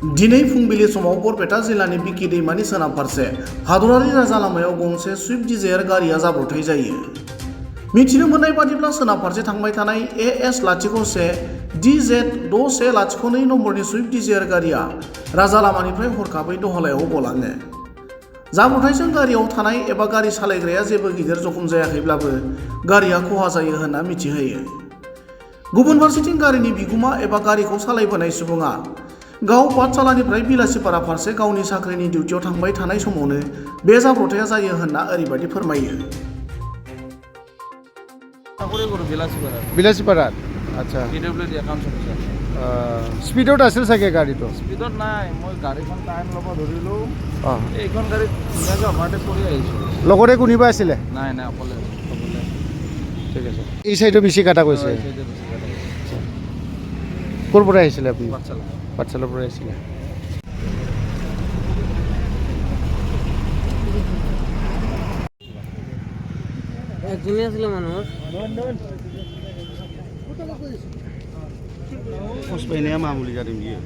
दिनै फुंबिलि समाव बरपेटा जिल्लानि बिकि दैमानि सोनाब फारसे हादरारि राजा लामायाव गंसे सुइफ्ट डिजायार गारिया जाब्रबथाय जायो। मिथिनो मोननाय बादिब्ला सोनाब फारसे थांबाय थानाय AS-01 DZ-6102 नम्बरनि सुइफ्ट डिजायार गारिया राजा लामानिफ्राय हरखाबै दहलायाव गलाङो। जाब्रबथायजों गारियाव थानाय एबा गारि सालायग्राया जेबो गिदिर जखम जायाखैब्लाबो गारिया खहा जायो होनना मिथिहोयो। गुबुन फारसेथिं गारिनि बिगुमा एबा गारिखौ सालायबोनाय सुबुङा गाव पाठशालानिफ्राय बिलासिपारा फारसे गावनि साख्रिनि डिउटियाव थांबाय थानाय समावनो बे जाब्रबथाया जायो होनना ओरैबायदि फोरमायो। বিলাসীপাৰা আচ্ছা স্পীডত আছিল চাগে গাড়ীটো? স্পীডত নাই, মই গাড়ীখন টাইম ল'ব ধৰিলোঁ। এইখন গাড়ীত ধুনীয়াকৈ অভাৰটেক কৰি আহিছোঁ। লগতে কোনোবা আছিলে? নাই নাই, অকলে। ঠিক আছে। এই চাইডে বেছি কাটা গৈছে? ক'ৰ পৰা আহিছিলে আপুনি? পাঠশালাৰ পৰা আহিছিলে। একজনই আছিলে মানুহৰ মামুলি গাড়ী দিয়ে